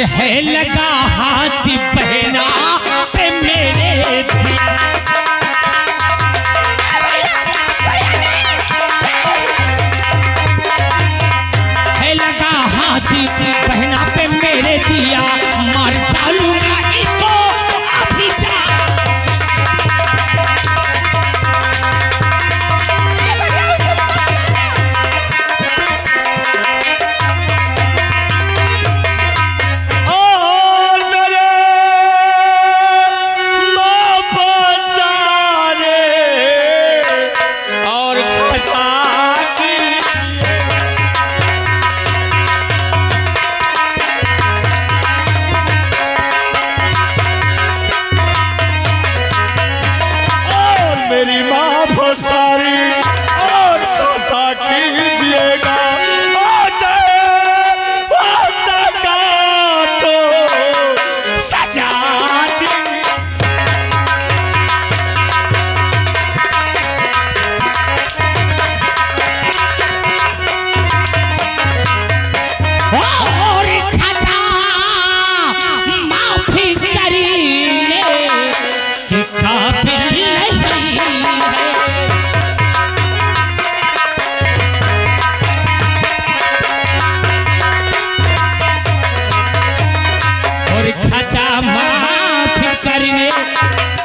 और है लगा हाथ बहना पे मेरे है लगा हाथ बहना पे मेरे दिया मार डालूंगा इसको अभी जा।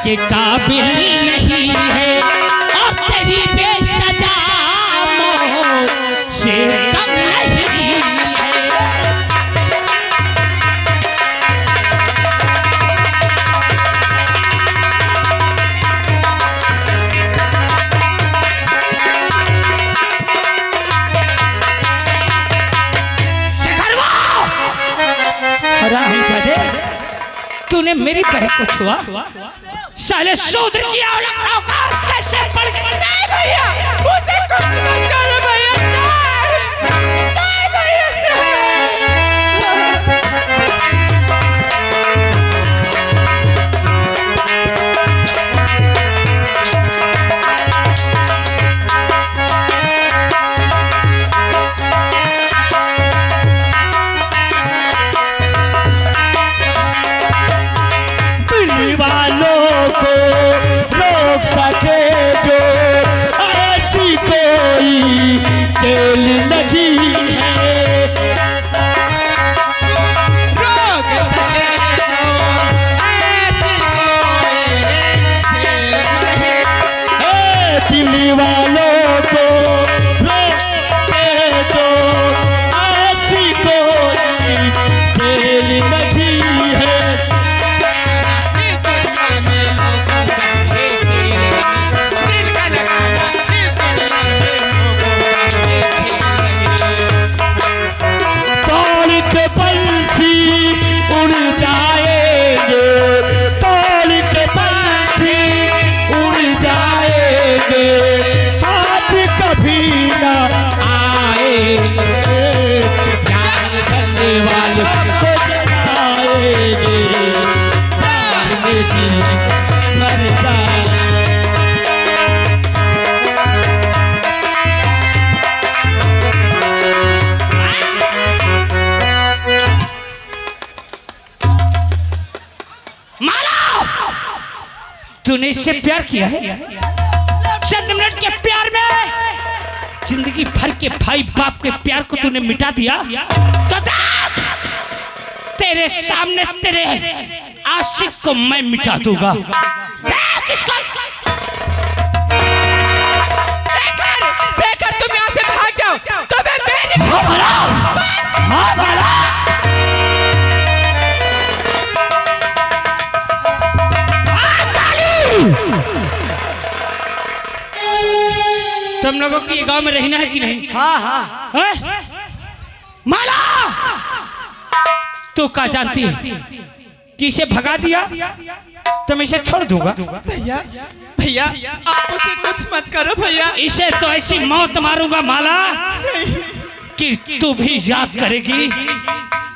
के काबिल नहीं है और तेरी बेसजा मौत से कम नहीं है। तूने मेरी बहन को छुआ साले शूद्र की औकात कैसे पड़ गई? नहीं भैया मुझे कुछ मत करो भैया, नहीं भैया जेल नहीं है रोक सके तो ऐसी कोई जेल नहीं है। दिल वालों को रोक सके तो ऐसी कोई जेल नहीं है। हाथ कभी ना आएंगे जान करने वालों को जलाएंगे प्यार में दिल मर जाए। माला तूने इससे प्यार किया है? चंद मिनट के प्यार में जिंदगी भर के भाई बाप के प्यार को तूने मिटा दिया तो देख तेरे सामने तेरे आशिक को मैं मिटा दूंगा। देख इसको। शेखर तुम यहाँ से भाग जाओ तो मैं मेरी तुम लोगों की गांव में रहना है कि नहीं? हाँ हाँ है? माला तू क्या जानती है कि इसे भगा दिया तो मैं इसे छोड़ दूंगा। भैया भैया आप उसे कुछ मत करो भैया। इसे तो ऐसी मौत मारूंगा माला कि तू भी याद करेगी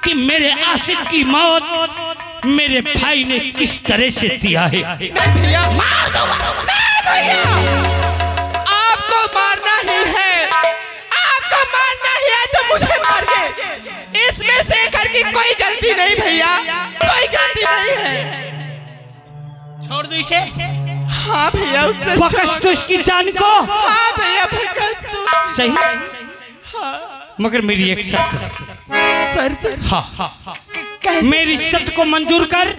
कि मेरे आशिक की मौत मेरे भाई ने किस तरह से दिया है। भैया मार दूंगा। नहीं भैया आपको मारना ही है, आपको मारना ही है तो मुझे मार दे। इसमें शेखर की कोई गलती गलती नहीं भैया, कोई गलती नहीं है। छोड़ दो इसे। हाँ भैया, उससे बकस तो इसकी जान को। हाँ भैया, बकस तो सही। हाँ मगर मेरी एक शर्त है। सर हाँ, मेरी शर्त को मंजूर कर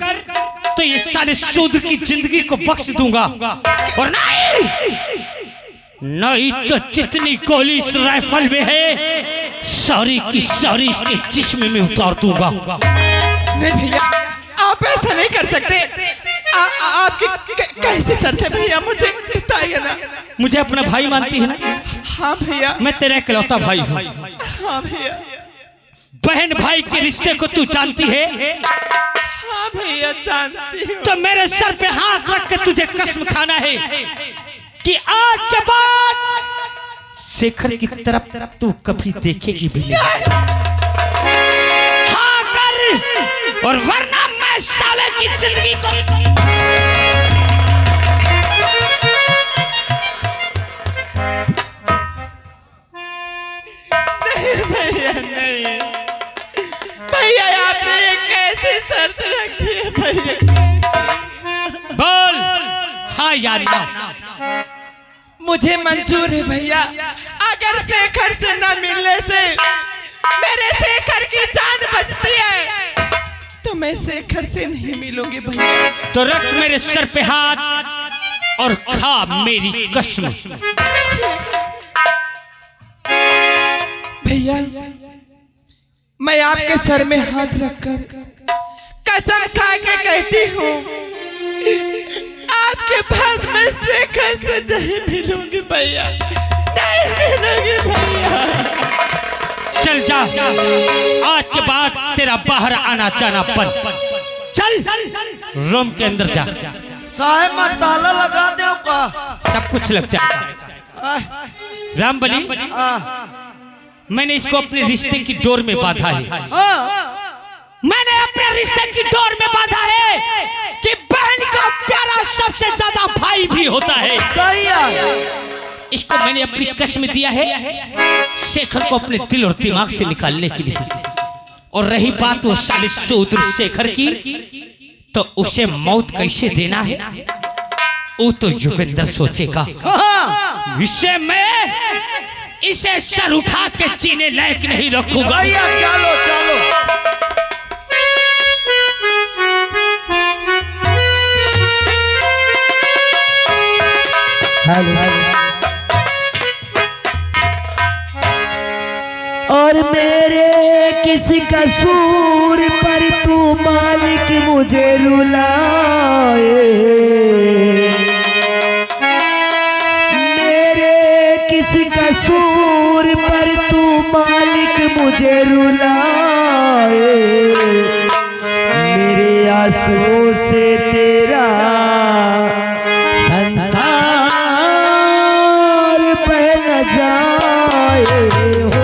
तो ये सारे सूद की जिंदगी को बख्श दूंगा, और नहीं तो जितनी गोली इस राइफल में है सारी की सारी इसके जिस्म में उतार दूंगा। नहीं भैया, आप ऐसा नहीं कर सकते। आपकी कैसी शर्त है भैया, मुझे बताइए ना। मुझे अपना भाई मानती है ना? हाँ भैया, मैं तेरा इकलौता भाई हूँ। हाँ भैया। बहन भाई के रिश्ते को तू जानती है? हाँ भैया, जानती हूँ। तो मेरे सर पे हाथ रख के तुझे कसम खाना है कि आज के बाद शेखर की तरफ तू कभी देखेगी भी नहीं। हाँ कर, और वरना मैं साले की जिंदगी को नहीं भैया, नहीं भैया, आपने ये कैसी शर्त रखी है भैया? बोल हाँ या ना। मुझे मंजूर है भैया, अगर शेखर से न मिलने से मेरे शेखर की जान बचती है तो मैं शेखर से नहीं मिलूंगी भैया। तो रख मेरे सर पे हाथ और खा मेरी कसम। भैया, मैं आपके सर में हाथ रखकर कसम खा के कहती हूँ, आज के बाद मैं शेखर से नहीं मिलूंगी भैया, नहीं मिलूंगी भैया। चल जा, आज के बाद तेरा बाहर आना जाना बंद। चल रूम के अंदर जा। साहेब मैं ताला लगा दो का? सब कुछ लग जाएगा। रामबली, मैंने इसको अपने रिश्ते की डोर में बांधा है। मैंने अपने रिश्ते की डोर में बांधा है कि बहन का प्यारा सबसे ज्यादा भाई भी होता है। सही है। इसको मैंने अपनी कसम दिया है शेखर को अपने दिल और दिमाग से निकालने के लिए। और रही बात वो साले शूद्र शेखर की, तो उसे मौत कैसे देना है वो तो युगेंद्र सोचेगा। इसे सर उठा के जीने लायक नहीं रखूंगा। चलो चलो। और मेरे किस कसूर पर तू मालिक मुझे रुलाए, मेरे किस कसूर पर तू मालिक मुझे रुलाए, मेरे आंसुओं से तेरा संसार बह न जाए हो।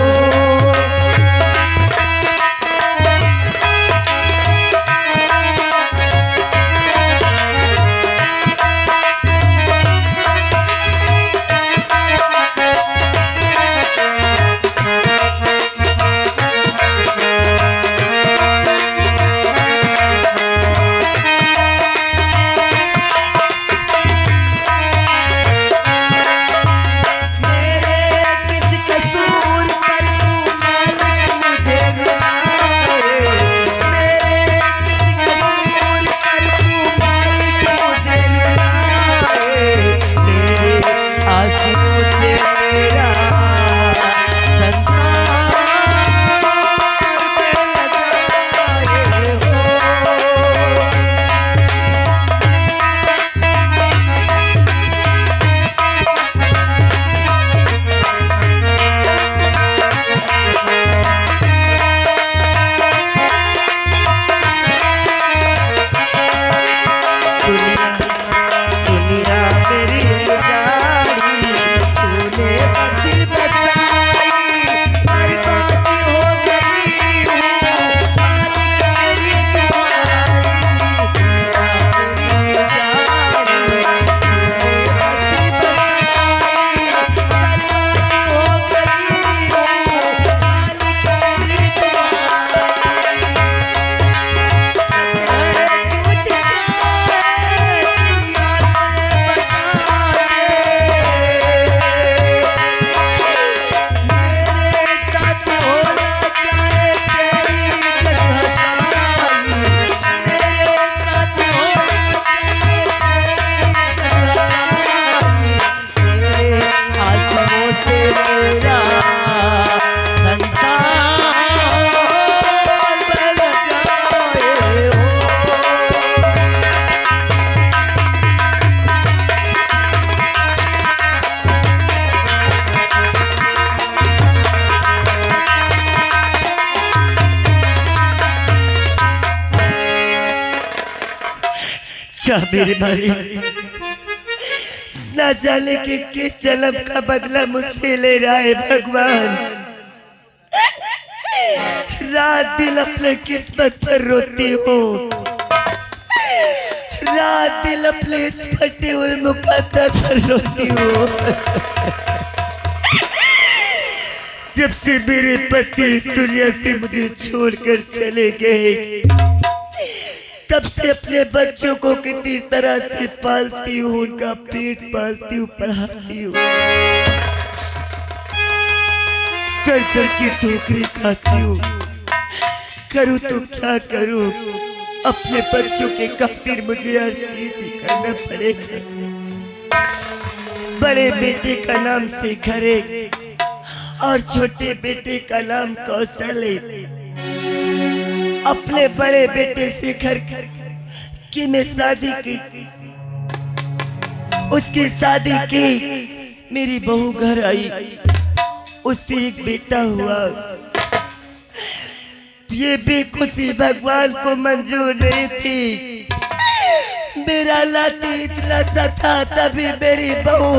अच्छा मेरे भाई, ना जाने के किस जन्म का बदला मुझसे ले रहा है भगवान। रात दिन अपने किस्मत पर रोती हूँ, रात दिन अपने इस फटे हुए मुकद्दर पर रोती हूँ। जब से मेरे पति इस दुनिया से मुझे छोड़कर चले गए, तब से अपने बच्चों को कितनी तरह से पालती हूँ, उनका पेट पालती हूँ, पढ़ाती हूँ, कर कर की ठोकरी खाती हूँ। करूँ तो क्या करूँ, अपने बच्चों के खातिर मुझे हर चीज करना पड़ेगा। बड़े बेटे का नाम शेखर है और छोटे बेटे का नाम कौशल है। अपने बड़े बेटे शेखर की मैं शादी की, उसकी शादी की, मेरी बहू घर आई, उससे एक बेटा हुआ। ये बेखुशी भगवान को मंजूर नहीं थी। मेरा नाती इतना सा था, तभी मेरी बहू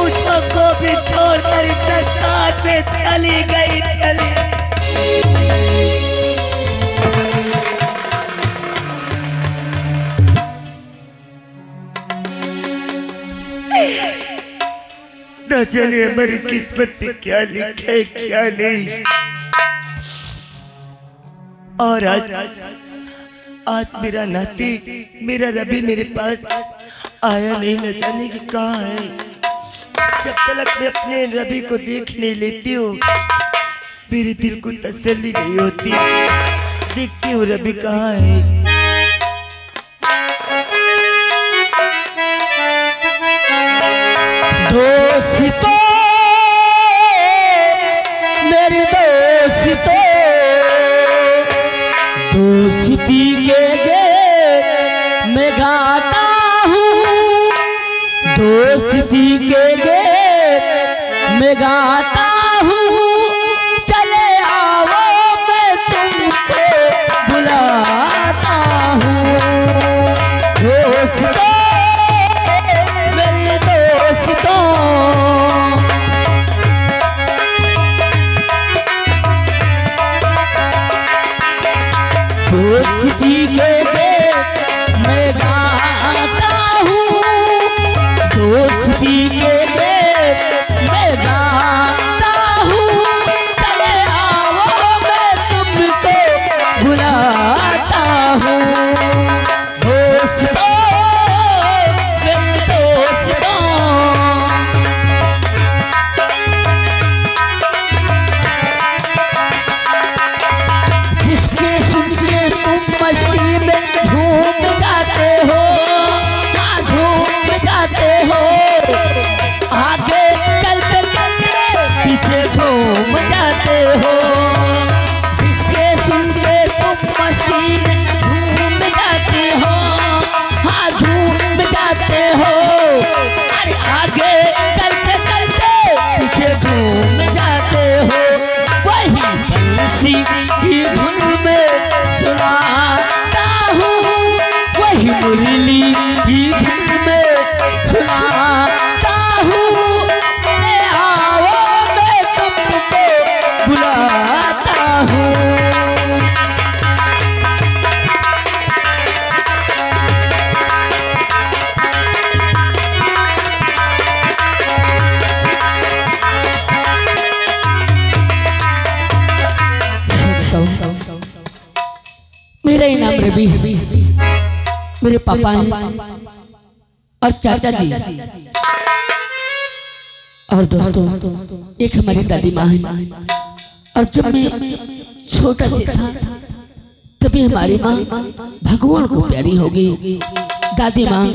उसको भी छोड़कर इस संसार से चली गई, न जाने हमारी किस्मत में क्या लिखा है क्या नहीं। और आज मेरा नाती, मेरा रवि मेरे पास आया नहीं, न जाने कि कहाँ है। जब तक मैं अपने रवि को देख नहीं लेती हूँ, मेरे दिल को तसल्ली नहीं होती। देखती हूँ रवि कहाँ है। दोस्तों, मेरी दोस्तों, दोस्ती के गीत मैं गाता हूँ, दोस्ती के गीत मैं गाता हूँ। चले आओ मैं तुमको बुलाता हूँ। दोस्तों, मेरे दोस्तों, दोस्ती के गीत मैं गाता हूँ, दोस्ती के गीत मैं गाता हूँ। चले आओ मैं तुमको बुलाता हूँ। दोस्तों, मेरे दोस्तों, जिसके सुन के तुम मस्ती में झूम जाते हो, हाँ झूम जाते हो, आगे चलते चलते पीछे घूम जाते हो। जिसके सुन के तुम मस्ती में झूम जाते हो, हाँ झूम जाते हो, अरे आगे चलते चलते पीछे घूम जाते हो। वही बंसी की धुन में सुनाता हूँ, वही मुरली की धुन में सुनाता हूँ। चले आओ मैं तुमको बुलाता हूँ। मेरा ही नाम रवि, मेरे पापा हैं और चाचा जी, और दोस्तों एक हमारी दादी माँ है। और जब मैं छोटा से था तभी हमारी माँ भगवान को प्यारी हो गई। दादी माँ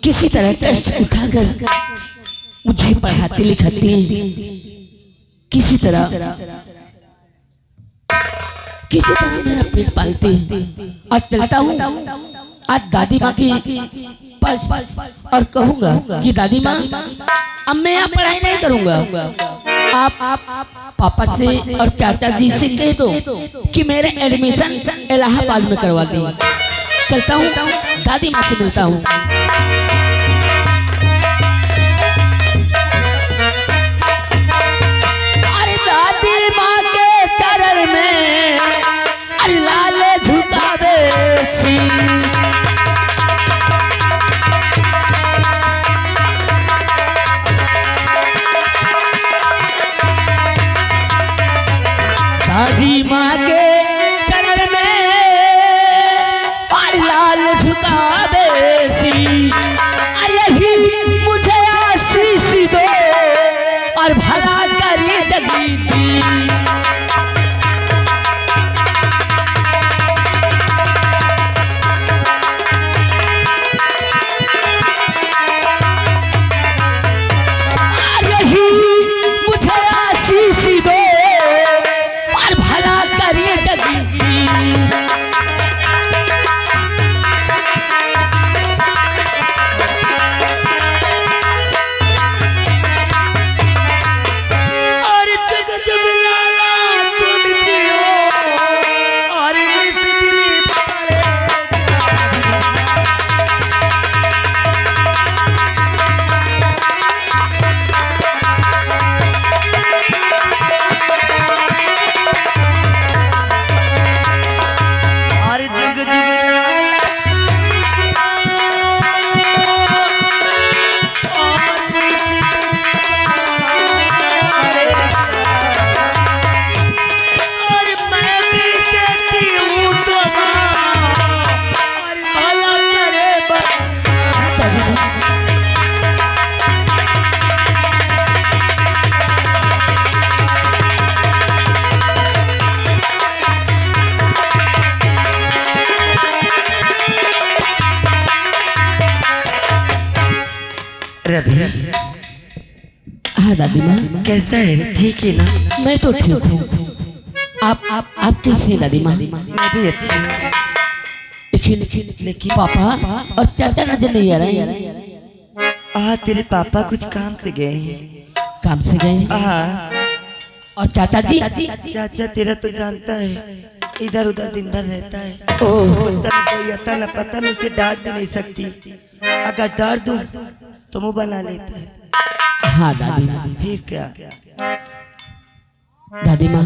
किसी तरह कष्ट उठाकर मुझे पढ़ाती लिखाती हैं, किसी तरह मेरा पेट पालती है। आज चलता हूँ आज दादी माँ के पास और कहूँगा कि दादी माँ अब मैं यहाँ पढ़ाई नहीं करूँगा, आप पापा से और चाचा जी से कह दो कि मेरा एडमिशन इलाहाबाद में करवा दें। चलता हूँ, दादी माँ से मिलता हूँ। अरे दादी माँ के चरण में अरे लाल झुकावे शीश। दादी माँ के चरण में और लाल झुकावे शीश। यही मुझे आशीष दो और भला करे जगीती। यही मुझे आशीष दो और भला करे जगीती। और जग जग लाला तुम जियो और इस दिल पड़े और जग जग और मैं भी कहती हूँ तो और भला करे रवि, हाँ दादी माँ, कैसा है? ठीक है ना? मैं तो ठीक हूँ। आप कैसी हैं दादी माँ? मैं भी अच्छी हूँ। लेकिन पापा और चाचा नजर नहीं आ रहे हैं। तेरे पापा कुछ काम से गए हैं। काम से गए हैं। हाँ, और चाचा जी? चाचा तेरा तो जानता है, इधर उधर दिन भर रहता है। ओह, उसका कोई अता न पता, मैं उसे डांट भी नहीं सकती। अगर डांट दूं तो मुंह बना लेता है। हाँ दादी माँ। फिर क्या? दादी माँ,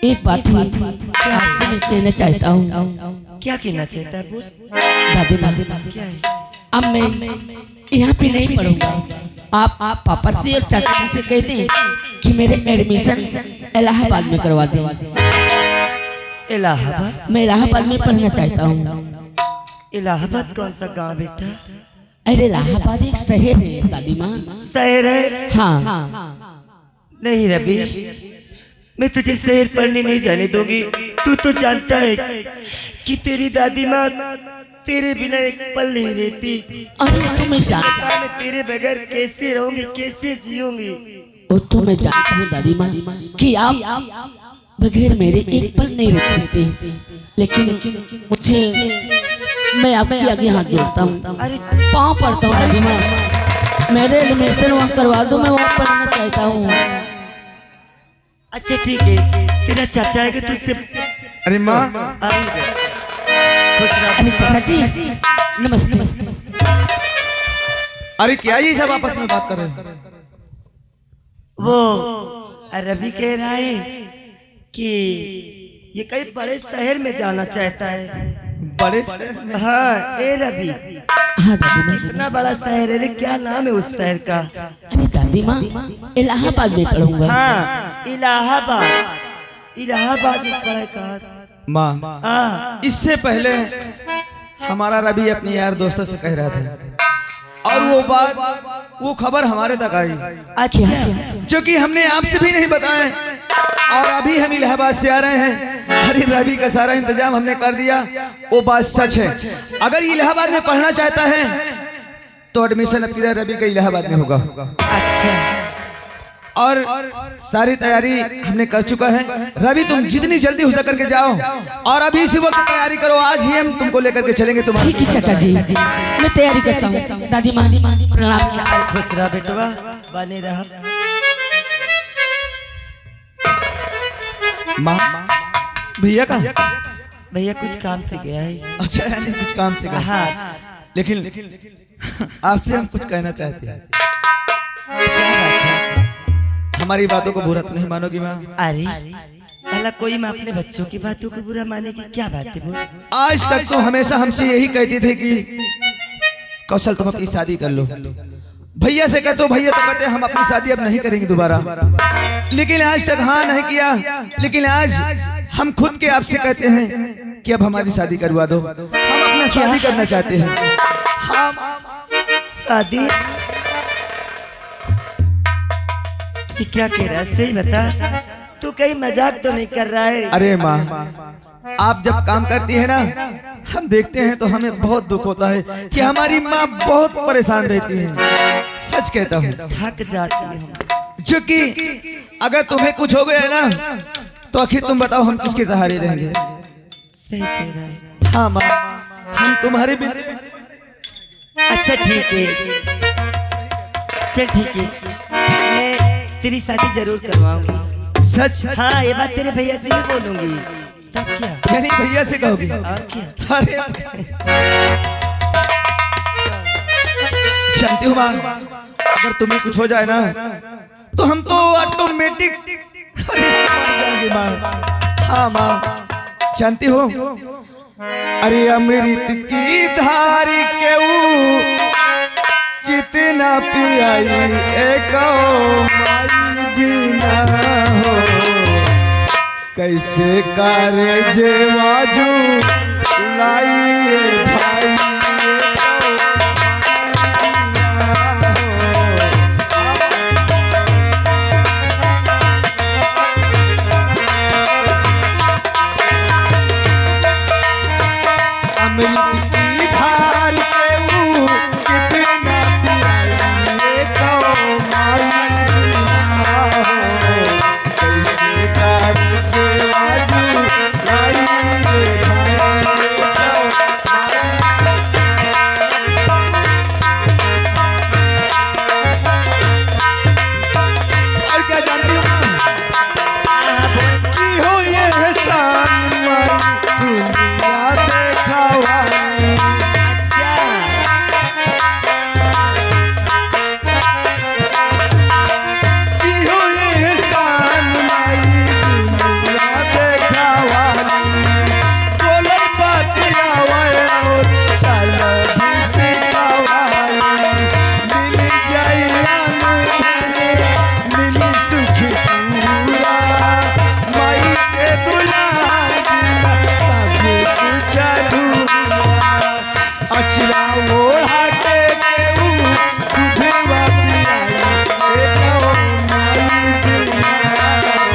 एक बात ही आपसे मैं कहना चाहता हूँ। क्या कहना चाहता है? बोल। दादी माँ, क्या है? अब मैं यहाँ पे नहीं पढ़ूंगा। आप पापा से और चाचा जी से कह दें कि मेरे एडमिशन इलाहाबाद में करवा दें। इलाहाबाद? मैं इलाहाबाद में पढ़ना चाहता हूँ। इलाहाबाद कौन सा गांव बेटा? अरे इलाहाबाद एक शहर है दादी माँ। शहर है? हाँ। नहीं रवि, मैं तुझे शहर पढ़ने नहीं जाने दूंगी। तू तो जानता है कि तेरी दादी माँ तेरे बिना एक पल नहीं रहती। अरे तो मैं जानता मैं तेरे बगैर कैसे रहूंगी, कैसे जीऊंगी? वो तो मैं जानता हूँ दादी माँ कि आप बगैर मेरे एक पल नहीं रह सकती। लेकिन मुझे, मैं आपके आगे हाथ जोड़ता हूँ, अरे पाँव पड़ता हूँ दादी माँ। मेरे एडमिशन वहाँ करवा दो, मैं वहाँ पढ़ना चाहता हूँ। अच्छा ठीक है, तेरा चाचा आएगा तो उससे। अरे माँ, अरे चाचा जी नमस्ते। अरे क्या ये सब आपस में बात कर रहे हैं? वो रवि कह रहा है कि ये कई बड़े शहर में जाना चाहता है। बड़े शहर में? हाँ ए रवि, हाँ दादी माँ। इतना बड़ा शहर है रे, क्या नाम है उस शहर का? अरे दादी माँ, इलाहाबाद में पढ़ूंगा। हाँ इलाहाबाद। इलाहाबाद में पढ़ाई कहा? माँ, हाँ इससे पहले हमारा रवि अपने यार दोस्तों से कह रहा था और वो बात, वो खबर हमारे तक आई, अच्छा जो कि हमने आपसे भी नहीं बताया। और अभी हम इलाहाबाद से आ रहे हैं। अरे रवि का सारा इंतजाम हमने कर दिया, वो बात सच है। अगर इलाहाबाद में पढ़ना चाहता है तो एडमिशन अब किधर? रवि का इलाहाबाद में होगा। अच्छा, और सारी तैयारी हमने कर चुका है। रवि तुम जितनी जल्दी हो सक करके जाओ और अभी इसी वक्त तैयारी करो। आज ही हम तुमको लेकर के चलेंगे तुम्हारे। ठीक है चाचा जी, मैं तैयारी करता हूँ। दादी माँ प्रणाम। खुश रहा बेटवा, बने रहा। माँ, भैया का भैया कुछ काम से गया है। अच्छा, यानी कुछ काम से गया। हाँ। लेकिन आपसे हम कुछ कहना चाहते हैं। क्या बात है? हमारी बातों को बुरा तो नहीं मानोगी माँ? अरे भला कोई माँ अपने बच्चों की बातों को बुरा माने की क्या बात है बोल? आज तक तो हमेशा हमसे यही कहती थी कि कौशल तुम अपनी शादी कर लो। भैया से कहते हो, भैया तो कहते हम अपनी शादी अब नहीं करेंगे दोबारा। लेकिन आज तक हाँ नहीं किया। लेकिन आज हम खुद के आपसे कहते हैं कि अब हमारी शादी करवा दो। हम अपना शादी करना चाहते हैं। हम शादी? ये क्या कह रहा है? सही बता, तू कहीं मजाक तो नहीं कर रहा है? अरे माँ, आप जब काम करती है ना, हम देखते हैं तो हमें बहुत दुख होता है कि हमारी माँ बहुत परेशान रहती है। सच कहता हूँ, थक जाती है हम। जो कि अगर तुम्हें कुछ हो गया ना तो आखिर तुम बताओ हम किसके सहारे रहेंगे? सही कह रहा है। हाँ माँ, हम तुम्हारे बिन। अच्छा ठीक है, चल ठीक है, मैं तेरी शादी जरूर करवाऊंगी। सच? हाँ, ये बात तेरे भैया से भी बोलूंगी। तब क्या? यानी भैया से कहोगी? और क्या? अरे जानती हो माँ, अगर तुम्हें कुछ हो जाए ना तो हम तो ऑटोमेटिक जाएंगे माँ। हाँ माँ, जानती हो, अरे अमृत की धार के कितना पियाई एक माई बिना हो, कैसे करे जेवाजू लाइए भाई। अमृत की धार के कितना पियाई कहो माई बिना हो, कैसे करे जेवाजू लाइए भाई। और क्या जानती हो कि हो ये एहसान माई दुनिया देखावानी। कि हो ये एहसान माई दुनिया देखावानी। बोलो बातिया और चल भी सिखावानी। मिल जाई मिली सुख पूरा माई के दुलार बिना सब कुछ अधूरा। अचरा ओढ़ा के दूधवा पियाई एक माई बिना हो,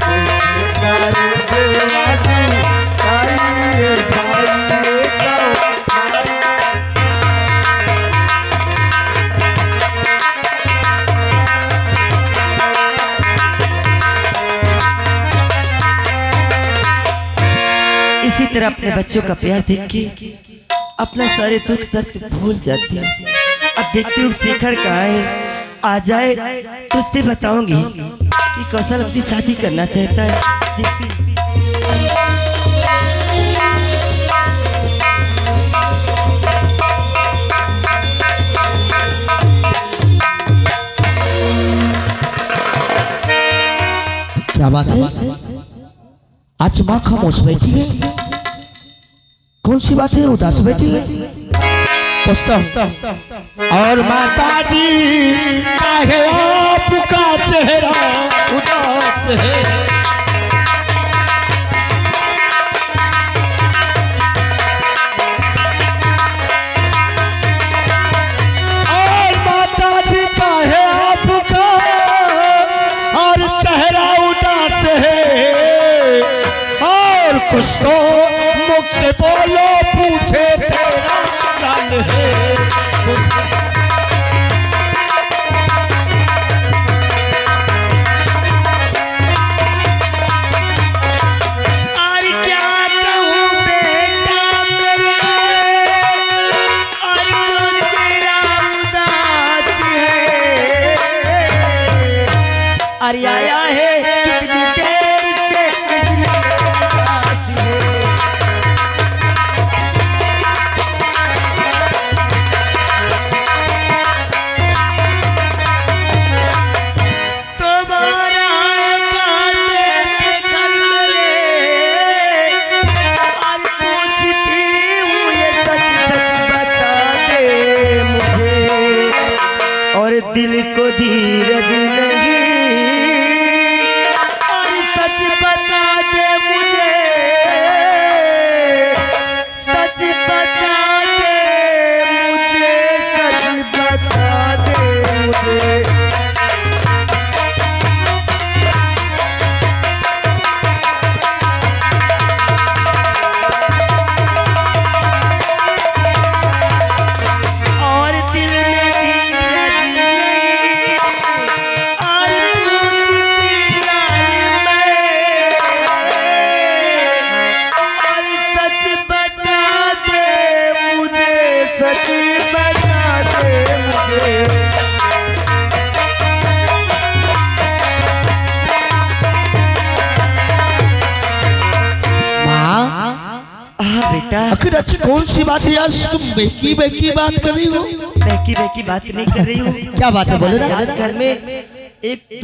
कैसे करे देवाजू भाई भाई एक माई। इसी तरह अपने बच्चों का प्यार देख के अपना सारे दुख दर्द भूल जाती है। अब देखती हूँ शेखर कहाँ है, आ जाए तो उससे बताऊंगी कि कौशल अपनी शादी करना चाहता है। देखती हूँ। क्या बात है? आज माँ खामोश बैठी है, कौन सी बात है? उदास बैठी है। पूछता हूँ। और माता जी काहे आपका चेहरा उदास है? और माता जी काहे आपका और चेहरा उदास है? और कुछ तो मुख से बोलो, पूछे तेरा लाल है। और क्या कहूँ बेटा मेरे, और क्यों तेरा उदास है? अरे आया है कितनी देर से इसने उदास है। हाँ बेटा। आखिर आज कौन सी बात है? आज तुम बेकी बेकी बात कर रही हो? बहकी बहकी बात नहीं कर रही हूँ। क्या बात है बोले ना? आज घर में एक